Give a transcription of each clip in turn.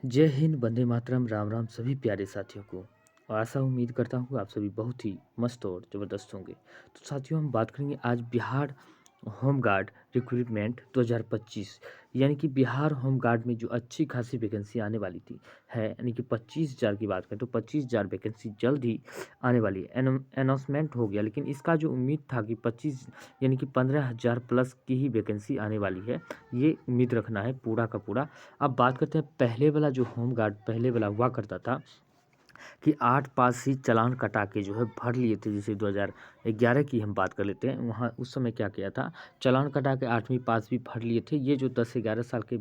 जय हिंद, वंदे मातरम, राम राम सभी प्यारे साथियों को। और आशा उम्मीद करता हूँ आप सभी बहुत ही मस्त और ज़बरदस्त होंगे। तो साथियों, हम बात करेंगे आज बिहार होम गार्ड रिक्रूटमेंट 2025, यानी कि बिहार होम गार्ड में जो अच्छी खासी वैकेंसी आने वाली थी है, यानी कि 25,000 की बात करें तो 25,000 वैकेंसी जल्द ही आने वाली है। अनाउंसमेंट हो गया, लेकिन इसका जो उम्मीद था कि 25 यानी कि 15,000 प्लस की ही वैकेंसी आने वाली है, ये उम्मीद रखना है पूरा का पूरा। अब बात करते हैं पहले वाला जो होम गार्ड पहले वाला हुआ करता था कि 8 पास ही चालान कटा के जो है भर लिए थे। जैसे 2011 की हम बात कर लेते हैं, वहाँ उस समय क्या किया था, चालान कटा के 8वीं पास भी भर लिए थे। ये जो 10 से 11 साल के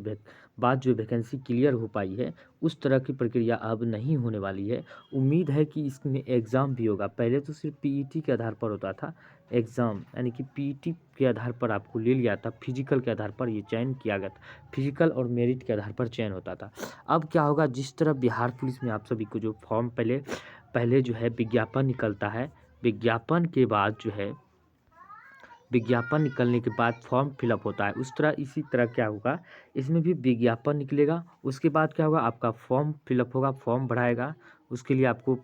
बाद जो वैकेंसी क्लियर हो पाई है, उस तरह की प्रक्रिया अब नहीं होने वाली है। उम्मीद है कि इसमें एग्ज़ाम भी होगा। पहले तो सिर्फ पीईटी के आधार पर होता था एग्ज़ाम, यानी कि पीईटी के आधार पर आपको ले लिया था, फिजिकल के आधार पर ये चयन किया गया था, फिजिकल और मेरिट के आधार पर चयन होता था। अब क्या होगा, जिस तरह बिहार पुलिस में आप सभी को जो फॉर्म पहले पहले जो है विज्ञापन निकलता है, विज्ञापन के बाद जो है विज्ञापन निकलने के बाद फॉर्म फिलअप होता है, उस तरह इसी तरह क्या होगा, इसमें भी विज्ञापन निकलेगा। उसके बाद क्या होगा, आपका फॉर्म फिलअप होगा, फॉर्म भराएगा। उसके लिए आपको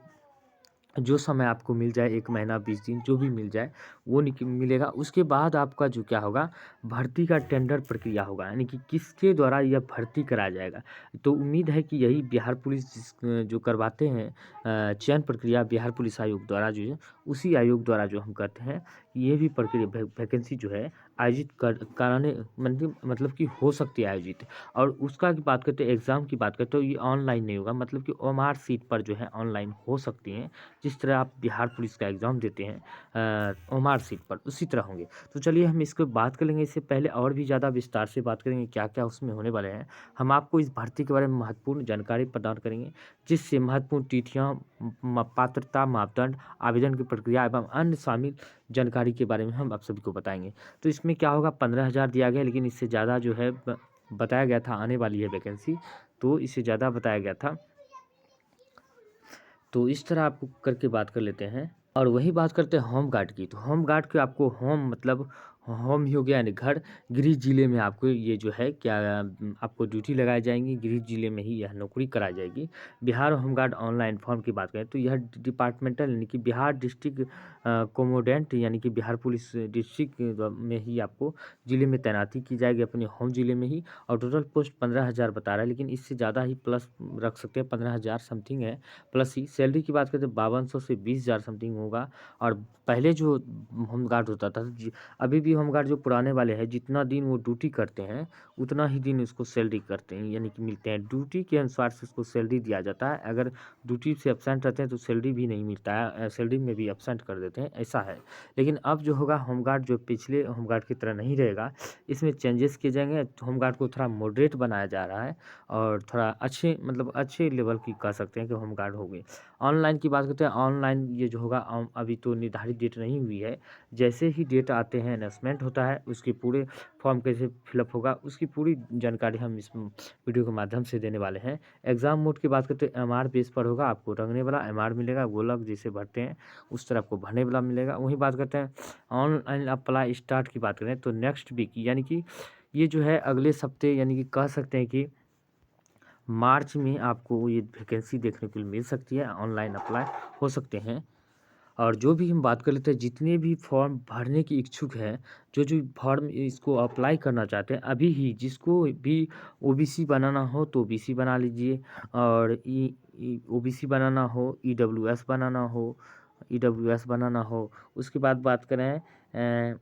जो समय आपको मिल जाए, 1 महीना 20 दिन जो भी मिल जाए वो मिलेगा। उसके बाद आपका जो क्या होगा, भर्ती का टेंडर प्रक्रिया होगा, यानी कि किसके द्वारा यह भर्ती कराया जाएगा। तो उम्मीद है कि यही बिहार पुलिस जो करवाते हैं चयन प्रक्रिया, बिहार पुलिस आयोग द्वारा जो है, उसी आयोग द्वारा जो हम करते हैं, ये भी प्रक्रिया वैकेंसी जो है आयोजित कराने मतलब कि हो सकती है आयोजित। और उसका की बात करते हैं, एग्ज़ाम की बात करते तो ये ऑनलाइन नहीं होगा, मतलब कि ओएमआर सीट पर जो है ऑनलाइन हो सकती हैं। जिस तरह आप बिहार पुलिस का एग्ज़ाम देते हैं ओमार सीट पर, उसी तरह होंगे। तो चलिए हम इसको बात कर लेंगे। इससे पहले और भी ज़्यादा विस्तार से बात करेंगे क्या क्या उसमें होने वाले हैं। हम आपको इस भर्ती के बारे में महत्वपूर्ण जानकारी प्रदान करेंगे, जिससे महत्वपूर्ण तिथियाँ, पात्रता मापदंड, आवेदन की प्रक्रिया एवं अन्य शामिल जानकारी के बारे में हम आप सभी को बताएंगे। तो इसमें क्या होगा, 15,000 दिया गया, लेकिन इससे ज़्यादा जो है बताया गया था आने वाली है वैकेंसी, तो इससे ज़्यादा बताया गया था। तो इस तरह आपको करके बात कर लेते हैं। और वही बात करते हैं होम गार्ड की। तो होम गार्ड के आपको होम मतलब होम ही हो गया, यानी घर, गृह जिले में आपको ये जो है क्या आपको ड्यूटी लगाई जाएंगी, गृह जिले में ही यह नौकरी कराई जाएगी। Bihar home guard online form की बात करें तो यह डिपार्टमेंटल, यानी कि बिहार डिस्ट्रिक्ट कोमोडेंट, यानी कि बिहार पुलिस डिस्ट्रिक्ट में ही आपको जिले में तैनाती की जाएगी, अपने होम जिले में ही। और टोटल पोस्ट 15,000 बता रहा है, लेकिन इससे ज़्यादा ही प्लस रख सकते हैं, 15,000 समथिंग है प्लस ही। सैलरी की बात करें तो 5200 से 20,000 समथिंग होगा। और पहले जो होमगार्ड होता था, अभी भी होमगार्ड जो पुराने वाले हैं, जितना दिन वो ड्यूटी करते हैं उतना ही दिन उसको सैलरी करते हैं, यानी कि मिलते हैं। ड्यूटी के अनुसार से उसको सैलरी दिया जाता है। अगर ड्यूटी से एब्सेंट रहते हैं तो सैलरी भी नहीं मिलता है, सैलरी में भी एब्सेंट कर देते हैं, ऐसा है। लेकिन अब जो होगा, होमगार्ड जो पिछले होमगार्ड की तरह नहीं रहेगा, इसमें चेंजेस किए जाएंगे। होमगार्ड को थोड़ा मॉडरेट बनाया जा रहा है और थोड़ा अच्छे मतलब अच्छे लेवल की कह सकते हैं कि होमगार्ड हो गए। ऑनलाइन की बात करते हैं, ऑनलाइन ये जो होगा अभी तो निर्धारित डेट नहीं हुई है। जैसे ही डेट आते हैं, अनाउंसमेंट होता है, उसके पूरे फॉर्म कैसे फिलअप होगा उसकी पूरी जानकारी हम इस वीडियो के माध्यम से देने वाले हैं। एग्ज़ाम मोड की बात करते हैं, एमआर बेस पर होगा, आपको रंगने वाला एमआर मिलेगा, गोलक जैसे भरते हैं उस तरह आपको भरने वाला मिलेगा। वहीं बात करते हैं ऑनलाइन अप्लाई स्टार्ट की बात करें तो नेक्स्ट वीक, यानी कि ये जो है अगले सप्ते, यानी कि कह सकते हैं कि मार्च में आपको ये वैकेंसी देखने को मिल सकती है, ऑनलाइन अप्लाई हो सकते हैं। और जो भी हम बात कर लेते हैं, जितने भी फॉर्म भरने की इच्छुक हैं, जो फॉर्म इसको अप्लाई करना चाहते हैं, अभी ही जिसको भी ओबीसी बनाना हो तो ओबीसी बना लीजिए। और ओबीसी बनाना हो, ईडब्ल्यूएस बनाना हो, ईडब्ल्यूएस बनाना हो, उसके बाद बात करें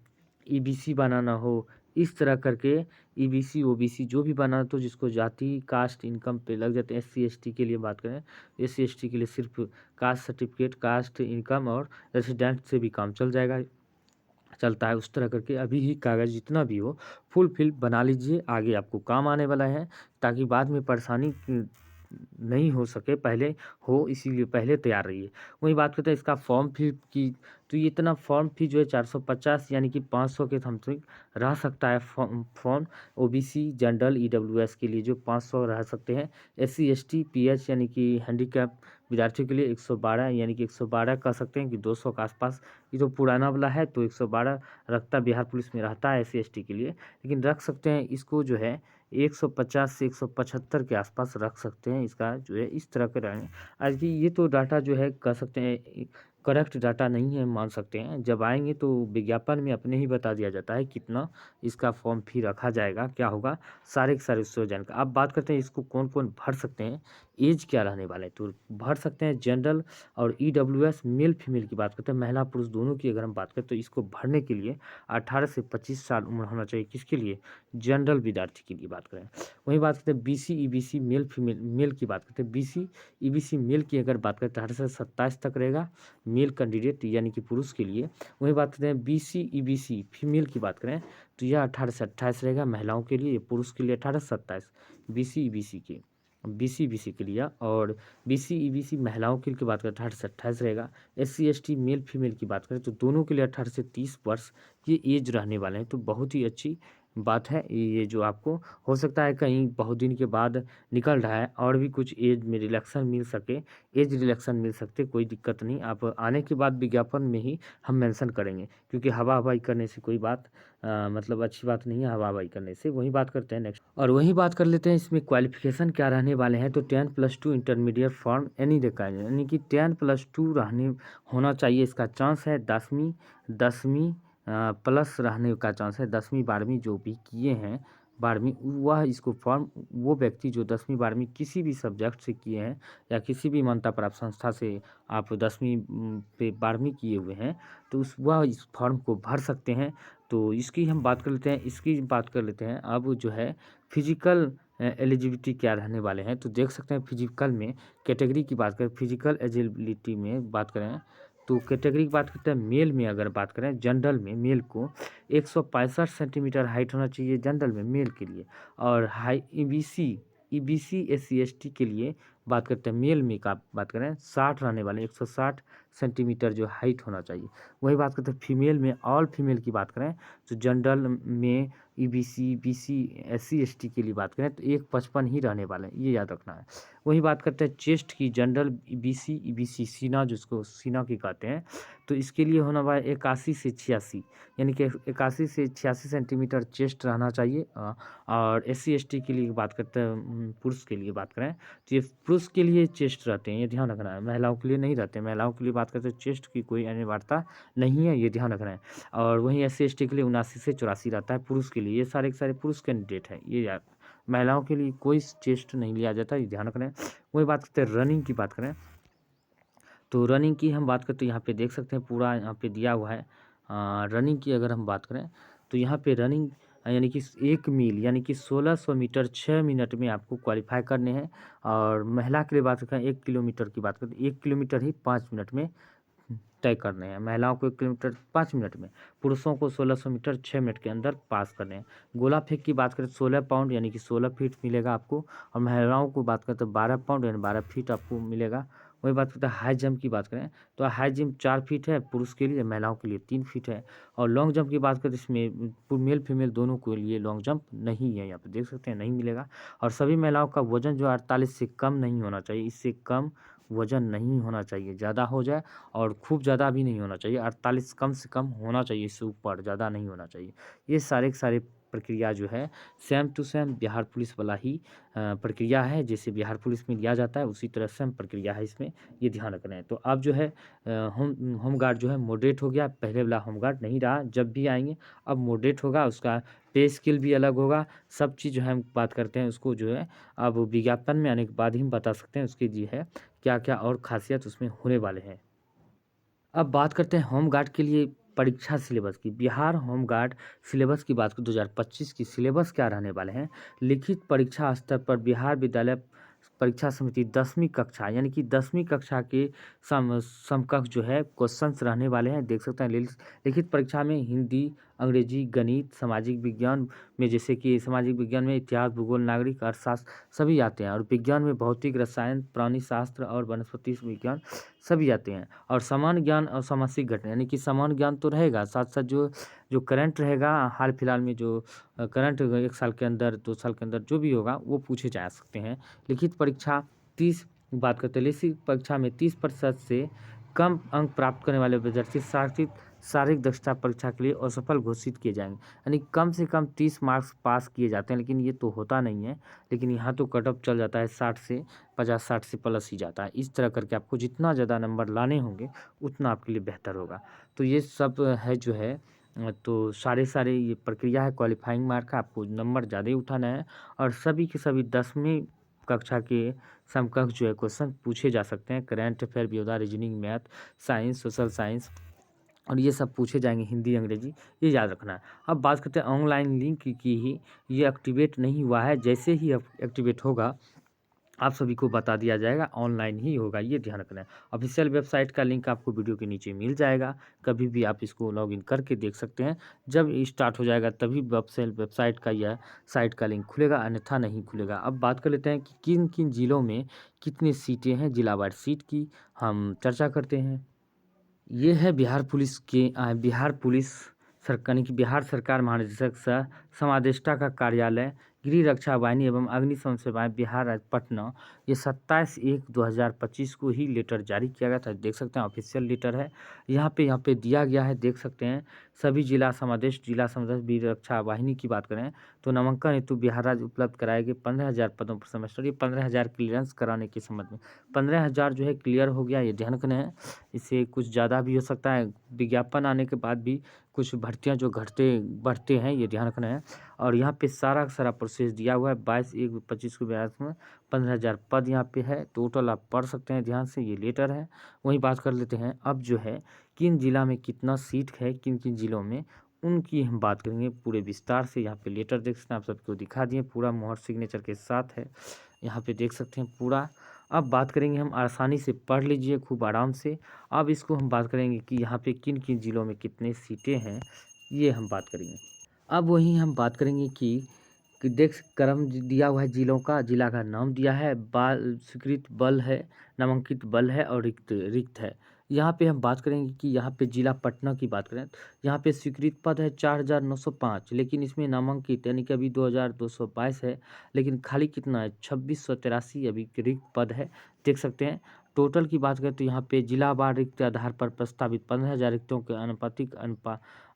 ईबीसी बनाना हो, इस तरह करके ईबीसी ओबीसी जो भी बना, तो जिसको जाति कास्ट इनकम पे लग जाते हैं। एससी एसटी के लिए बात करें, एससी एसटी के लिए सिर्फ कास्ट सर्टिफिकेट, कास्ट इनकम और रेसिडेंट से भी काम चल जाएगा, चलता है। उस तरह करके अभी ही कागज़ जितना भी हो फुल फिल बना लीजिए, आगे आपको काम आने वाला है, ताकि बाद में परेशानी नहीं हो सके, पहले हो, इसीलिए पहले तैयार रहिए। वहीं बात करते हैं इसका फॉर्म फी की, तो ये इतना फॉर्म फी जो है 450, यानी कि 500 के समथिंग रह सकता है। फॉर्म ओबीसी जनरल ईडब्ल्यूएस के लिए जो 500 रह सकते हैं। एससी एसटी पीएच, यानी कि हैंडीकैप विद्यार्थियों के लिए 112, यानी कि 112 कह सकते हैं कि 200 के आसपास। ये तो पुराना वाला है तो 112 रखता बिहार पुलिस में रहता है एससी एसटी के लिए, लेकिन रख सकते हैं इसको जो है 150 से 175 के आसपास रख सकते हैं। इसका जो है इस तरह के रहेंगे। आज की ये तो डाटा जो है कह सकते हैं करेक्ट डाटा नहीं है, मान सकते हैं। जब आएँगे तो विज्ञापन में अपने ही बता दिया जाता है कितना इसका फॉर्म फ़ी रखा जाएगा, क्या होगा, सारे के सारे उससे जानकारी। अब बात करते हैं इसको कौन-कौन भर सकते हैं, ऐज क्या रहने वाला है। तो भर सकते हैं जनरल और ईडब्ल्यूएस मेल फीमेल की बात करते हैं, महिला पुरुष दोनों की अगर हम बात करें तो इसको भरने के लिए 18 से 25 साल उम्र होना चाहिए। किसके लिए? जनरल विद्यार्थी के लिए बात करें। वहीं बात करते हैं BC, EBC male female male की बात करते हैं। बीसी, ईबीसी मेल की अगर बात करें तो 18 से 27 तक रहेगा मेल कैंडिडेट यानी कि पुरुष के लिए। वहीं बात करते हैं बीसी, ईबीसी फीमेल की बात करें तो यह 18 से 28 रहेगा महिलाओं के लिए, पुरुष के लिए 18 से 27 बीसी, ईबीसी के। बीसी, ईबीसी के लिए और बीसी, ईबीसी महिलाओं के लिए बात करें 18 से 28 रहेगा। एससी, एसटी मेल फीमेल की बात करें तो दोनों के लिए 18 से 30 वर्ष ये एज रहने वाले हैं। तो बहुत ही अच्छी बात है ये जो आपको हो सकता है कहीं बहुत दिन के बाद निकल रहा है और भी कुछ एज में रिलैक्सन मिल सके, एज रिलैक्सन मिल सकते, कोई दिक्कत नहीं। आप आने के बाद विज्ञापन में ही हम मेंशन करेंगे क्योंकि हवा-हवाई करने से कोई बात मतलब अच्छी बात नहीं है हवा-हवाई करने से। वहीं बात करते हैं नेक्स्ट और वहीं बात कर लेते हैं इसमें क्वालिफ़िकेशन क्या रहने वाले हैं। तो 10+2 intermediate from any the kind यानी कि 10+2 रहने होना चाहिए। इसका चांस है 10वीं प्लस रहने का चांस है। 10वीं 12वीं जो भी किए हैं 12वीं वह इसको फॉर्म वो व्यक्ति जो 10वीं 12वीं किसी भी सब्जेक्ट से किए हैं या किसी भी मान्यता प्राप्त संस्था से आप 10वीं पे 12वीं किए हुए हैं तो वह इस फॉर्म को भर सकते हैं। तो इसकी हम बात कर लेते हैं अब जो है फिजिकल एलिजिबिलिटी क्या रहने वाले हैं। तो देख सकते हैं फिजिकल में कैटेगरी की बात करें, फिजिकल एलिजिबिलिटी में बात करें तो कैटेगरी की बात करते हैं मेल में अगर बात करें जनरल में मेल को 165 सेंटीमीटर हाइट होना चाहिए जनरल में मेल के लिए और हाई ईबीसी एससी एसटी के लिए बात करते हैं मेल में का बात करें 60 रहने वाले 160 सेंटीमीटर जो हाइट होना चाहिए। वही बात करते हैं फीमेल में ऑल फीमेल की बात करें तो जनरल में ईबीसी बीसी एससी एसटी के लिए बात करें तो 155 ही रहने वाले हैं, ये याद रखना है। वही बात करते हैं चेस्ट की जनरल बीसी ईबीसी सीना जिसको सीना की कहते हैं तो इसके लिए होना वाला 81 से 86 यानी कि 81 से 86 सेंटीमीटर चेस्ट रहना चाहिए। और एससी एसटी के लिए बात करते हैं पुरुष के लिए बात करें तो ये पुरुष के लिए चेस्ट रहते हैं, ये ध्यान रखना है। महिलाओं के लिए नहीं रहते, महिलाओं के लिए बात करते हैं चेस्ट की कोई अनिवार्यता नहीं है, ये ध्यान रखना है। और वहीं एससी एसटी के लिए 79 से 84 रहता है पुरुष के लिए। ये सारे के सारे पुरुष कैंडिडेट हैं, ये याद महिलाओं के लिए कोई चेस्ट नहीं लिया जाता, ये ध्यान रखना है। वही बात करते हैं रनिंग की बात करें तो रनिंग की हम बात करते हैं यहाँ पे देख सकते हैं पूरा यहाँ पे दिया हुआ है। रनिंग की अगर हम बात करें तो यहाँ पे रनिंग यानी कि 1 मील यानी कि 1600 मीटर 6 मिनट में आपको क्वालिफाई करने हैं। और महिला के लिए बात करें 1 किलोमीटर की बात करें 1 किलोमीटर ही 5 मिनट में तय करने हैं। महिलाओं को 1 किलोमीटर 5 मिनट में, पुरुषों को 1600 मीटर 6 मिनट के अंदर पास करने हैं। गोला फेंक की बात करें 16 पाउंड यानी कि 16 फीट मिलेगा आपको और महिलाओं को बात करें तो 12 पाउंड यानी 12 फीट आपको मिलेगा। वही बात करते हैं हाई जंप की बात करें तो हाई जंप 4 फीट है पुरुष के लिए, महिलाओं के लिए 3 फीट है। और लॉन्ग जंप की बात करें तो इसमें मेल फीमेल दोनों के लिए लॉन्ग जंप नहीं है, यहाँ पे देख सकते हैं नहीं मिलेगा। और सभी महिलाओं का वजन जो 48 से कम नहीं होना चाहिए, इससे कम वजन नहीं होना चाहिए, ज़्यादा हो जाए और खूब ज़्यादा भी नहीं होना चाहिए। 48 कम से कम होना चाहिए, इससे ऊपर ज़्यादा नहीं होना चाहिए। ये सारे के सारे प्रक्रिया जो है same to same Bihar police वाला ही प्रक्रिया है। जैसे बिहार पुलिस में लिया जाता है उसी तरह सेम प्रक्रिया है इसमें, ये ध्यान रखना है। तो अब जो है होमगार्ड जो है मॉडरेट हो गया, पहले वाला होमगार्ड नहीं रहा। जब भी आएंगे अब मॉडरेट होगा, उसका पे स्केल भी अलग होगा। सब चीज़ जो है हम बात करते हैं उसको जो है अब विज्ञापन में आने के बाद ही हम बता सकते हैं उसकी जी है क्या-क्या और ख़ासियत उसमें होने वाले हैं। अब बात करते हैं होमगार्ड के लिए परीक्षा सिलेबस की। बिहार होमगार्ड सिलेबस की बात करें 2025 की सिलेबस क्या रहने वाले हैं। लिखित परीक्षा स्तर पर बिहार विद्यालय परीक्षा समिति 10वीं कक्षा यानी कि 10वीं कक्षा के समकक्ष जो है क्वेश्चंस रहने वाले हैं। देख सकते हैं लिखित परीक्षा में हिंदी, अंग्रेजी, गणित, सामाजिक विज्ञान में जैसे कि सामाजिक विज्ञान में इतिहास, भूगोल, नागरिक अर्थशास्त्र सभी आते हैं। और विज्ञान में भौतिक, रसायन, प्राणी शास्त्र और वनस्पति विज्ञान सभी आते हैं। और सामान्य ज्ञान और सामाजिक घटना यानी कि सामान्य ज्ञान तो रहेगा, साथ-साथ जो करंट रहेगा हाल फिलहाल में जो करंट 1 साल के अंदर 2 साल के अंदर जो भी होगा वो पूछे जा सकते हैं। लिखित परीक्षा 30 बात करते हैं लिखित परीक्षा में 30% से कम अंक प्राप्त करने वाले विद्यार्थी शारीरिक दक्षता परीक्षा के लिए असफल घोषित किए जाएंगे। यानी कम से कम 30 मार्क्स पास किए जाते हैं, लेकिन ये तो होता नहीं है। लेकिन यहाँ तो कट ऑफ चल जाता है 60 से 50, 60 से प्लस ही जाता है। इस तरह करके आपको जितना ज़्यादा नंबर लाने होंगे उतना आपके लिए बेहतर होगा। तो ये सब है जो है, तो सारे ये प्रक्रिया है। क्वालिफाइंग मार्क का आपको नंबर ज़्यादा ही उठाना है, और सभी के सभी 10वीं कक्षा के समकक्ष जो है क्वेश्चन पूछे जा सकते हैं। करंट अफेयर, वियोदा, reasoning, math, science, social science, और ये सब पूछे जाएंगे, हिंदी, अंग्रेजी, ये याद रखना है। अब बात करते हैं ऑनलाइन लिंक की ही, ये एक्टिवेट नहीं हुआ है। जैसे ही एक्टिवेट होगा आप सभी को बता दिया जाएगा, ऑनलाइन ही होगा, ये ध्यान रखना है। ऑफिशियल वेबसाइट का लिंक आपको वीडियो के नीचे मिल जाएगा, कभी भी आप इसको लॉगिन करके देख सकते हैं। जब स्टार्ट हो जाएगा तभी वेबसाइट का यह साइट का लिंक खुलेगा, अन्यथा नहीं खुलेगा। अब बात कर लेते हैं कि किन किन जिलों में कितनी सीटें हैं। जिलावार सीट की हम चर्चा करते हैं। ये है बिहार पुलिस के बिहार पुलिस सरकार की बिहार सरकार महानिदेशक सह समादेष्टा का कार्यालय, गृह रक्षा वाहिनी एवं अग्निशमन सेवाएं बिहार राज्य पटना। ये 27/1/2025 को ही लेटर जारी किया गया था। देख सकते हैं ऑफिशियल लेटर है। यहाँ पे दिया गया है, देख सकते हैं। सभी जिला समादेश गृह रक्षा वाहिनी की बात करें तो नामांकन हेतु बिहार राज्य उपलब्ध कराएंगे 15,000 पदों पर सेमेस्टर। ये 15,000 क्लियरेंस कराने के संबंध में 15,000 जो है क्लियर हो गया, ये ध्यान रखना है। इससे कुछ ज़्यादा भी हो सकता है। विज्ञापन आने के बाद भी कुछ भर्तियां जो बढ़ते हैं, ये ध्यान रखना है। और यहाँ पे सारा का सारा प्रोसेस दिया हुआ है। 22/1/25 को ब्याज में 15,000 पद यहाँ पे है टोटल, आप पढ़ सकते हैं ध्यान से, ये लेटर है। वहीं बात कर लेते हैं अब जो है किन जिला में कितना सीट है, किन किन जिलों में, उनकी हम बात करेंगे पूरे विस्तार से। यहाँ पे लेटर देख सकते हैं, आप सबको दिखा दिए, पूरा मोहर सिग्नेचर के साथ है, यहाँ पे देख सकते हैं पूरा। अब बात करेंगे हम, आसानी से पढ़ लीजिए खूब आराम से। अब इसको हम बात करेंगे कि यहाँ पे किन किन जिलों में कितने सीटें हैं, ये हम बात करेंगे। अब वहीं हम बात करेंगे कि देख क्रम दिया हुआ है जिलों का, जिला का नाम दिया है, बाल स्वीकृत बल है, नामांकित बल है, और रिक्त रिक्त है। यहाँ पे हम बात करेंगे कि यहाँ पे जिला पटना की बात करें तो यहाँ पे स्वीकृत पद है 4,905, लेकिन इसमें नामांकित यानी कि अभी 2,222 है, लेकिन खाली कितना है 2,683 अभी रिक्त पद है, देख सकते हैं। टोटल की बात करें तो यहाँ पे जिलावार रिक्त आधार पर प्रस्तावित 15,000 रिक्तों के अनुपातिक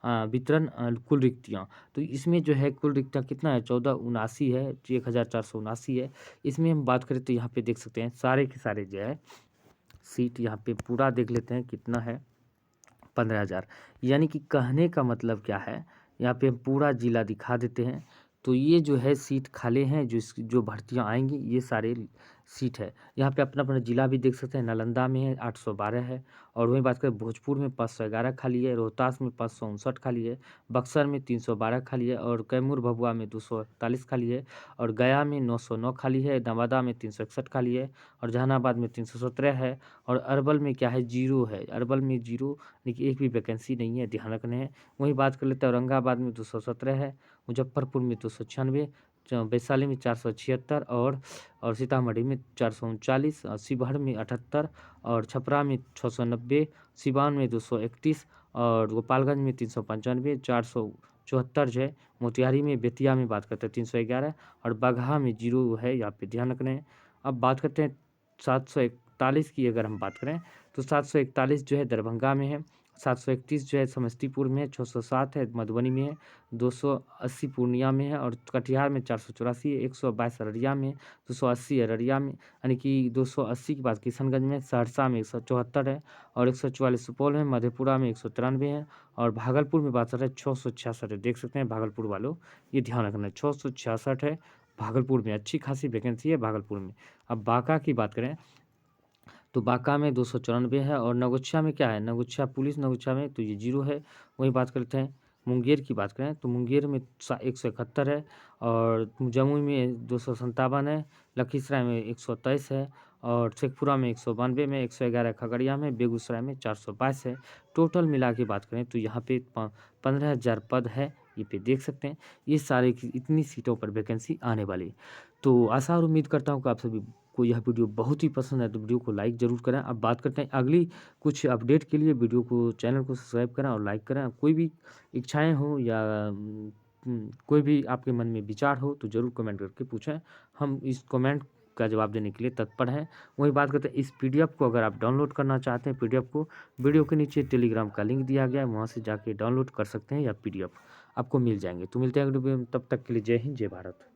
वितरण कुल रिक्तियाँ। तो इसमें जो है कुल रिक्तियाँ कितना है 1479 है, 1,479 है। इसमें हम बात करें तो यहाँ पे देख सकते हैं सारे के सारे जो है सीट, यहाँ पे पूरा देख लेते हैं कितना है 15,000। यानी कि कहने का मतलब क्या है, यहाँ पे हम पूरा जिला दिखा देते हैं। तो ये जो है सीट खाली हैं, जो भर्तियाँ आएंगी ये सारे सीट है। यहाँ पे अपना अपना जिला भी देख सकते हैं। नालंदा में है 812 है, और वहीं बात करें भोजपुर में 511 खाली है, रोहतास में 559 खाली है, बक्सर में 312 खाली है, और कैमूर भभुआ में 241 खाली है, और गया में 909 खाली है, नवादा में 361 खाली है, और जहानाबाद में 317 है, और अरवल में क्या है 0 है, अरवल में 0, यानी एक भी वैकेंसी नहीं है, ध्यान रखने हैं। वहीं बात कर लेते हैं औरंगाबाद में 217 है, मुजफ्फरपुर में 296, वैशाली में 476, और सीतामढ़ी में 439, और शिवहर में 78, और छपरा में 690, सिवान में 231, और गोपालगंज में 395, 474 जो है। मोतिहारी में बेतिया में बात करते हैं 311, और बगहा में 0 है, यहाँ पे ध्यान रखना है। अब बात करते हैं 741 की, अगर हम बात करें तो 741 जो है दरभंगा में है, 731 जो है समस्तीपुर में है, 607 है मधुबनी में है, 280 पूर्णिया में है, और कटिहार में 484 है, 122 अररिया में, 280 अररिया में, यानी कि 280 की बात किशनगंज में, सहरसा में 174 है, और 144 सुपौल में, मधेपुरा में 193 है, और भागलपुर में बात कर रहे हैं 666 है। देख सकते हैं भागलपुर वालों, ये ध्यान रखना है 666 है भागलपुर में, अच्छी खासी वैकेंसी है भागलपुर में। अब बांका की बात करें तो बांका में 294 है, और नगोछिया में क्या है, नगोछिया पुलिस नगोछिया में तो ये 0 है। वहीं बात करते हैं मुंगेर की बात करें तो मुंगेर में 171 है, और जमुई में 257 है, लखीसराय में 123 है, और शेखपुरा में 192 में, 111 खगड़िया में, बेगूसराय में 422 है। टोटल मिला के बात करें तो यहाँ पे 15,000 पद है, ये पे देख सकते हैं। ये सारे इतनी सीटों पर वैकेंसी आने वाली है। तो आशा और उम्मीद करता हूँ कि आप सभी को यह वीडियो बहुत ही पसंद है, तो वीडियो को लाइक ज़रूर करें। अब बात करते हैं अगली कुछ अपडेट के लिए, वीडियो को चैनल को सब्सक्राइब करें और लाइक करें। कोई भी इच्छाएं हो या कोई भी आपके मन में विचार हो तो ज़रूर कमेंट करके पूछें, हम इस कमेंट का जवाब देने के लिए तत्पर हैं। वहीं बात करते हैं इस पीडीएफ को अगर आप डाउनलोड करना चाहते हैं पीडीएफ को, वीडियो के नीचे टेलीग्राम का लिंक दिया गया है, वहाँ से जाके डाउनलोड कर सकते हैं या पीडीएफ आपको मिल जाएँगे। तो मिलते हैं अगले वीडियो में, तब तक के लिए जय हिंद, जय भारत।